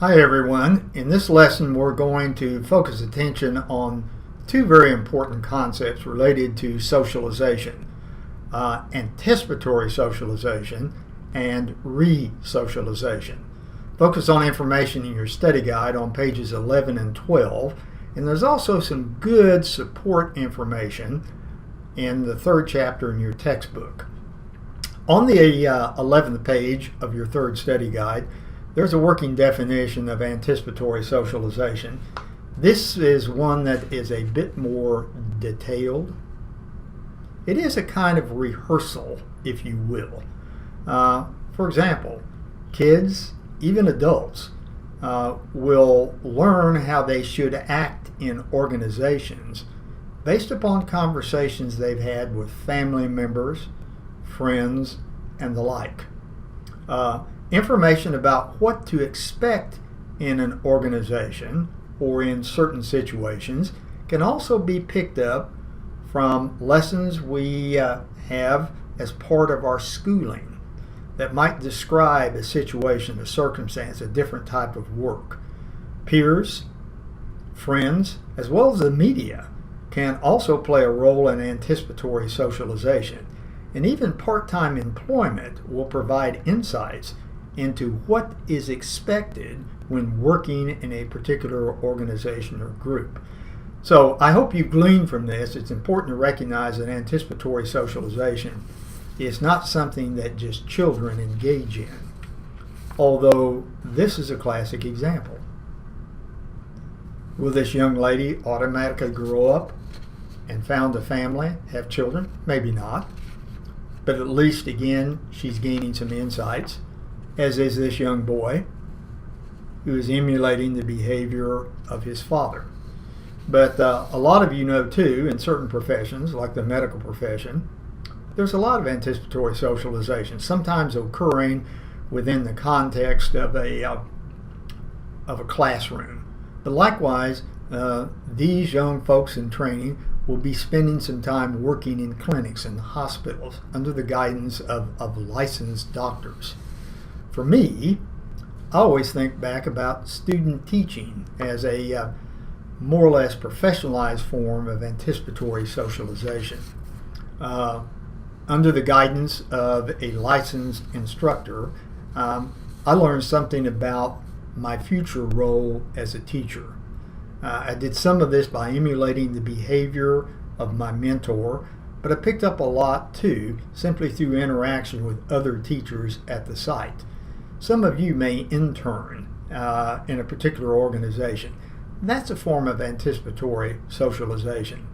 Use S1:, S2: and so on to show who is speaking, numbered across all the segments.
S1: Hi everyone. In this lesson we're going to focus attention on two very important concepts related to socialization. Anticipatory socialization and re-socialization. Focus on information in your study guide on pages 11 and 12, and there's also some good support information in the third chapter in your textbook. On the 11th page of your third study guide, there's a working definition of anticipatory socialization. This is one that is a bit more detailed. It is a kind of rehearsal, if you will. For example, kids, even adults, will learn how they should act in organizations based upon conversations they've had with family members, friends, and the like. Information about what to expect in an organization or in certain situations can also be picked up from lessons we have as part of our schooling that might describe a situation, a circumstance, a different type of work. Peers, friends, as well as the media can also play a role in anticipatory socialization, and even part-time employment will provide insights into what is expected when working in a particular organization or group. So I hope you've gleaned from this. It's important to recognize that anticipatory socialization is not something that just children engage in, although this is a classic example. Will this young lady automatically grow up and found a family, have children? Maybe not. But at least, again, she's gaining some insights, as is this young boy who is emulating the behavior of his father. But a lot of you know too, in certain professions, like the medical profession, there's a lot of anticipatory socialization, sometimes occurring within the context of a classroom. But likewise, these young folks in training will be spending some time working in clinics and hospitals under the guidance of licensed doctors. For me, I always think back about student teaching as a more or less professionalized form of anticipatory socialization. Under the guidance of a licensed instructor, I learned something about my future role as a teacher. I did some of this by emulating the behavior of my mentor, but I picked up a lot too simply through interaction with other teachers at the site. Some of you may intern in a particular organization. That's a form of anticipatory socialization.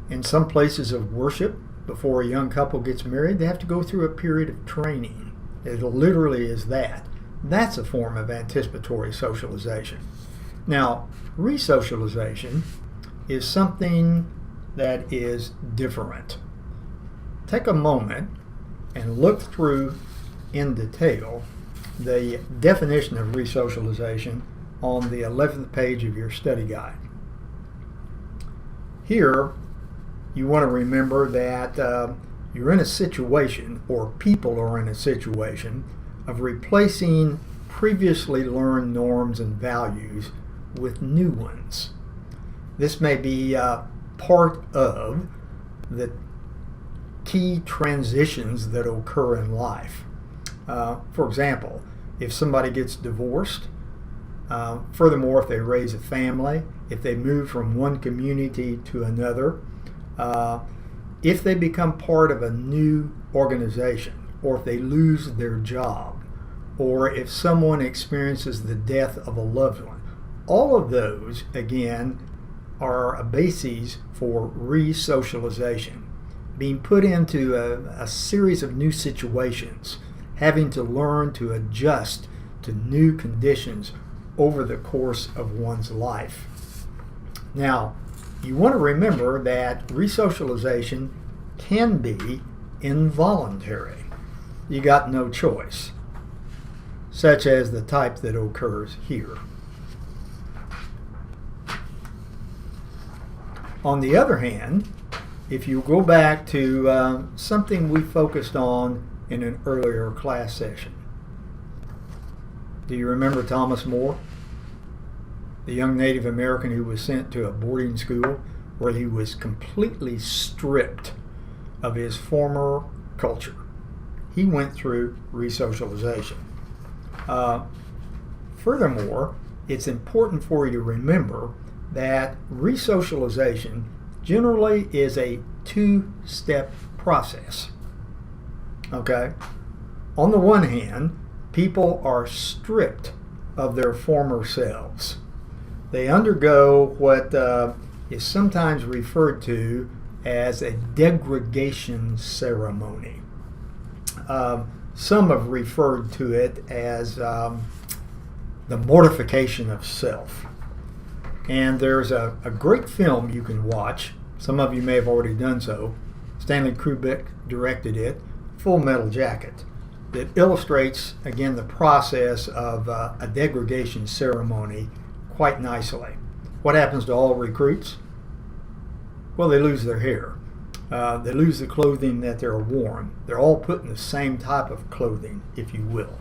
S1: In some places of worship, before a young couple gets married, they have to go through a period of training. It literally is that. That's a form of anticipatory socialization. Now, resocialization is something that is different. Take a moment and look through in detail the definition of resocialization on the 11th page of your study guide. Here, you want to remember that you're in a situation, or people are in a situation, of replacing previously learned norms and values with new ones. This may be part of the key transitions that occur in life. For example, if somebody gets divorced, furthermore, if they raise a family, if they move from one community to another, if they become part of a new organization, or if they lose their job, or if someone experiences the death of a loved one, all of those, again, are a basis for re-socialization, being put into a series of new situations, having to learn to adjust to new conditions over the course of one's life. Now, you want to remember that resocialization can be involuntary. You got no choice, such as the type that occurs here. On the other hand, if you go back to something we focused on in an earlier class session, Do you remember Thomas More, the young Native American who was sent to a boarding school where he was completely stripped of his former culture? He went through resocialization. Furthermore, it's important for you to remember that resocialization generally is a two-step process. Okay? On the one hand, people are stripped of their former selves. They undergo what is sometimes referred to as a degradation ceremony. Some have referred to it as the mortification of self. And there's a great film you can watch. Some of you may have already done so. Stanley Kubrick directed it, Full Metal Jacket, that illustrates, again, the process of a degradation ceremony quite nicely. What happens to all recruits? Well, they lose their hair. They lose the clothing that they're worn. They're all put in the same type of clothing, if you will.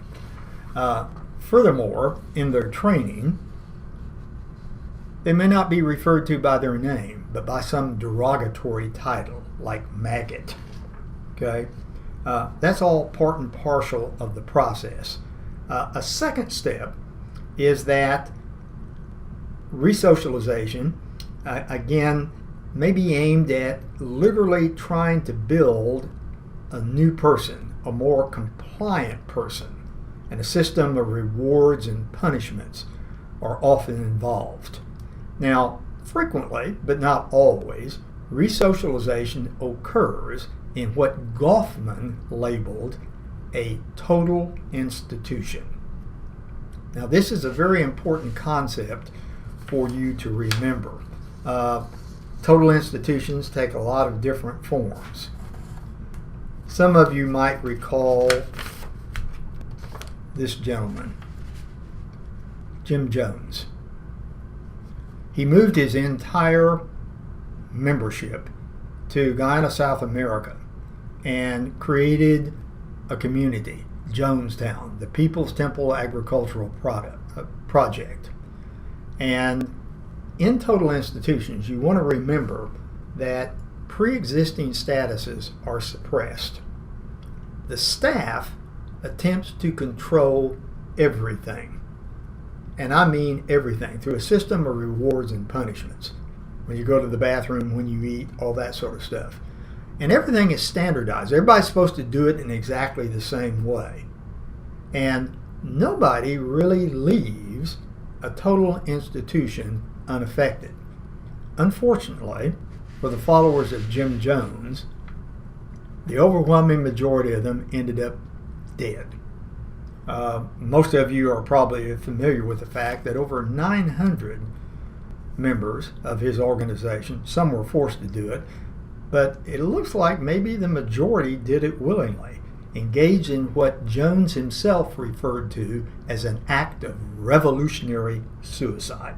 S1: Furthermore, in their training, they may not be referred to by their name, but by some derogatory title, like maggot. Okay? That's all part and parcel of the process. A second step is that resocialization, again, may be aimed at literally trying to build a new person, a more compliant person, and a system of rewards and punishments are often involved. Now, frequently, but not always, resocialization occurs in what Goffman labeled a total institution. Now, this is a very important concept for you to remember. Total institutions take a lot of different forms. Some of you might recall this gentleman, Jim Jones. He moved his entire membership to Guyana, South America, and created a community, Jonestown, the People's Temple Agricultural Project. And in total institutions, you want to remember that pre-existing statuses are suppressed. The staff attempts to control everything. And I mean everything, through a system of rewards and punishments. When you go to the bathroom, when you eat, all that sort of stuff. And everything is standardized. Everybody's supposed to do it in exactly the same way. And nobody really leaves a total institution unaffected. Unfortunately, for the followers of Jim Jones, the overwhelming majority of them ended up dead. Most of you are probably familiar with the fact that over 900 members of his organization, some were forced to do it, but it looks like maybe the majority did it willingly, engaged in what Jones himself referred to as an act of revolutionary suicide.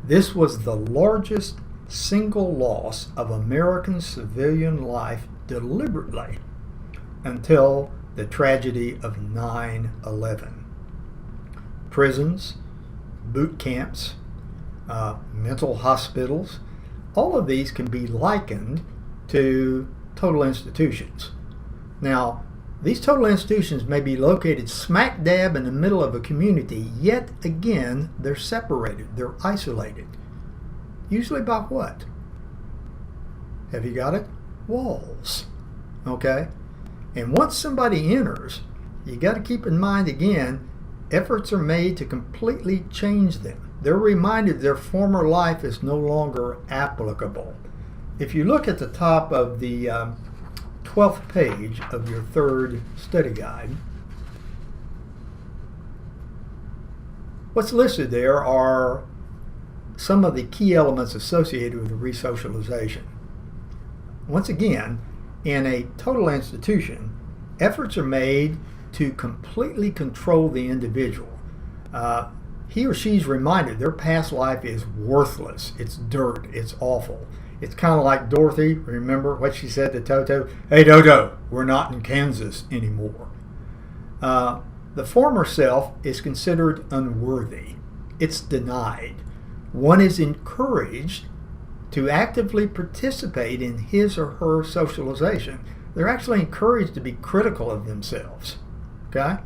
S1: This was the largest single loss of American civilian life deliberately until the tragedy of 9/11. Prisons, boot camps, mental hospitals, all of these can be likened to total institutions. Now, these total institutions may be located smack dab in the middle of a community, yet again, they're separated, they're isolated. Usually by what? Have you got it? Walls. Okay? And once somebody enters, you got to keep in mind again, efforts are made to completely change them. They're reminded their former life is no longer applicable. If you look at the top of the 12th page of your third study guide, what's listed there are some of the key elements associated with resocialization. Once again, in a total institution, efforts are made to completely control the individual. He or she's reminded their past life is worthless. It's dirt. It's awful. It's kind of like Dorothy. Remember what she said to Toto? Hey, Toto, we're not in Kansas anymore. The The former self is considered unworthy. It's denied. One is encouraged to actively participate in his or her socialization. They're actually encouraged to be critical of themselves. Okay?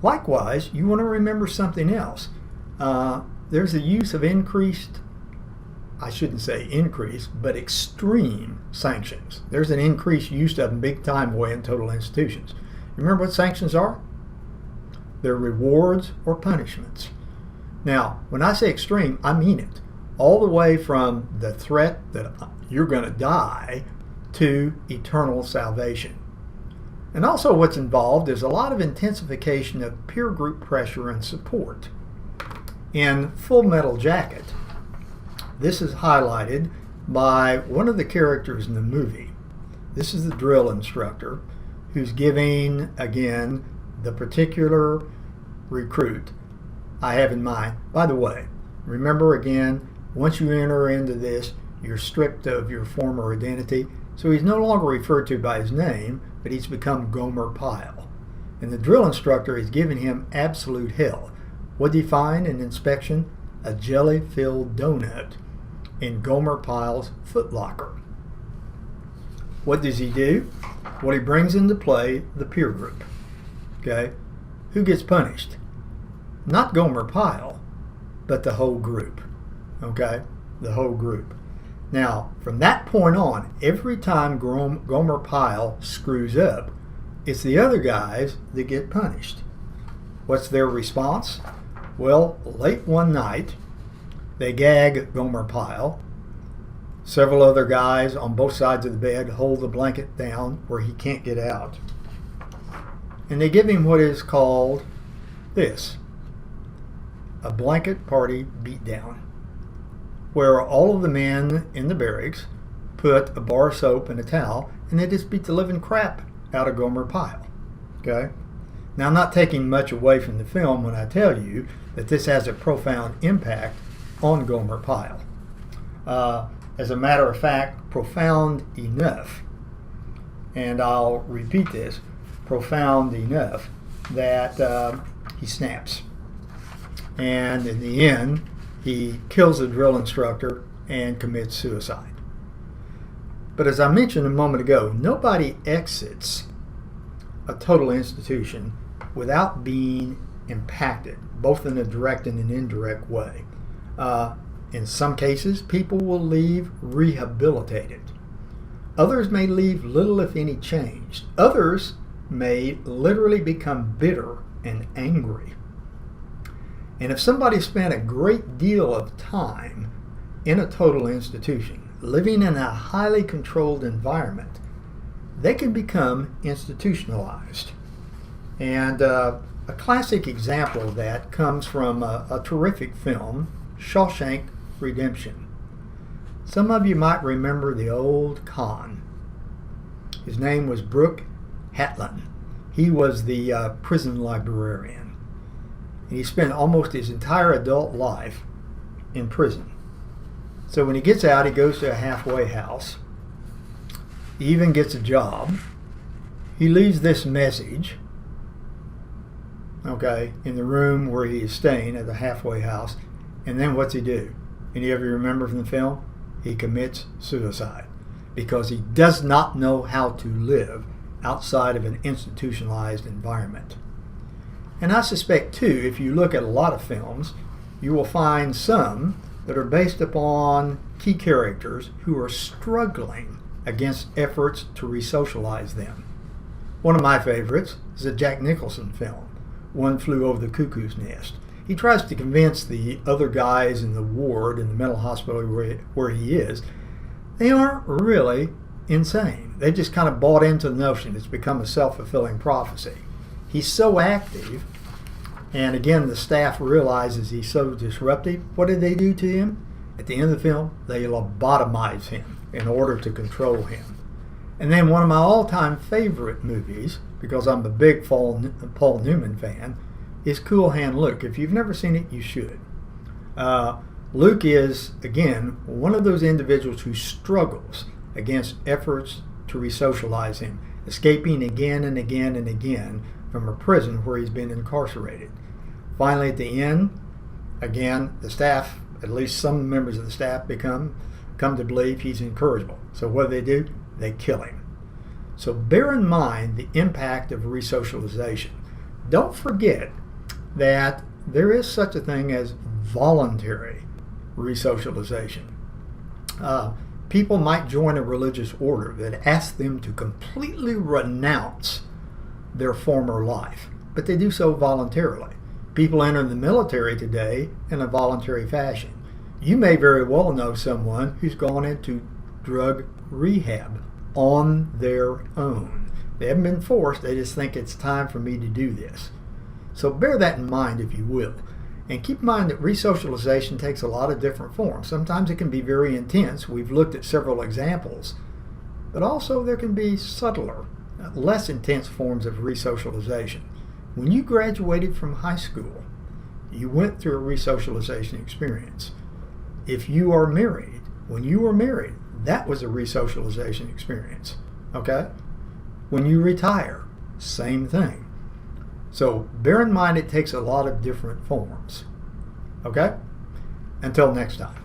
S1: Likewise, you want to remember something else. There's a use of I shouldn't say increased, but extreme sanctions. There's an increased use of them big time way in total institutions. You remember what sanctions are? They're rewards or punishments. Now, when I say extreme, I mean it. All the way from the threat that you're going to die to eternal salvation. And also what's involved is a lot of intensification of peer group pressure and support. In Full Metal Jacket, this is highlighted by one of the characters in the movie. This is the drill instructor who's giving, again, the particular recruit I have in mind. By the way, remember again, once you enter into this, you're stripped of your former identity. So he's no longer referred to by his name, but he's become Gomer Pyle. And the drill instructor is giving him absolute hell. What did he find in inspection? A jelly-filled donut in Gomer Pyle's footlocker. What does he do? Well, he brings into play the peer group. Okay? Who gets punished? Not Gomer Pyle, but the whole group. Okay? The whole group. Now, from that point on, every time Gomer Pyle screws up, it's the other guys that get punished. What's their response? Well, late one night, they gag Gomer Pyle. Several other guys on both sides of the bed hold the blanket down where he can't get out. And they give him what is called this, a blanket party beatdown, where all of the men in the barracks put a bar of soap and a towel, and they just beat the living crap out of Gomer Pyle. Okay? Now, I'm not taking much away from the film when I tell you that this has a profound impact on Gomer Pyle. As a matter of fact, profound enough, and I'll repeat this, profound enough that he snaps. And in the end, he kills the drill instructor and commits suicide. But as I mentioned a moment ago, nobody exits a total institution without being impacted, both in a direct and an indirect way. In some cases, people will leave rehabilitated. Others may leave little, if any, changed. Others may literally become bitter and angry. And if somebody spent a great deal of time in a total institution, living in a highly controlled environment, they can become institutionalized. And a classic example of that comes from a terrific film, Shawshank Redemption. Some of you might remember the old con. His name was Brooke Hatlin. He was the prison librarian. And he spent almost his entire adult life in prison. So when he gets out, he goes to a halfway house. He even gets a job. He leaves this message, okay, in the room where he is staying at the halfway house. And then what's he do? Any of you remember from the film? He commits suicide because he does not know how to live outside of an institutionalized environment. And I suspect, too, if you look at a lot of films, you will find some that are based upon key characters who are struggling against efforts to resocialize them. One of my favorites is a Jack Nicholson film, One Flew Over the Cuckoo's Nest. He tries to convince the other guys in the ward in the mental hospital where he is, they aren't really insane. They just kind of bought into the notion. It's become a self-fulfilling prophecy. He's so active, and again, the staff realizes he's so disruptive. What did they do to him? At the end of the film, they lobotomize him in order to control him. And then one of my all-time favorite movies, because I'm a big Paul Newman fan, is Cool Hand Luke. If you've never seen it, you should. Luke is, again, one of those individuals who struggles against efforts to resocialize him, escaping again and again and again from a prison where he's been incarcerated. Finally, at the end, again, the staff, at least some members of the staff, come to believe he's incorrigible. So what do? They kill him. So bear in mind the impact of resocialization. Don't forget that there is such a thing as voluntary resocialization. People might join a religious order that asks them to completely renounce their former life, but they do so voluntarily. People enter the military today in a voluntary fashion. You may very well know someone who's gone into drug rehab on their own. They haven't been forced, they just think it's time for me to do this. So bear that in mind, if you will. And keep in mind that resocialization takes a lot of different forms. Sometimes it can be very intense. We've looked at several examples. But also there can be subtler, less intense forms of resocialization. When you graduated from high school, you went through a resocialization experience. If you are married, when you were married, that was a resocialization experience. Okay? When you retire, same thing. So bear in mind it takes a lot of different forms. Okay? Until next time.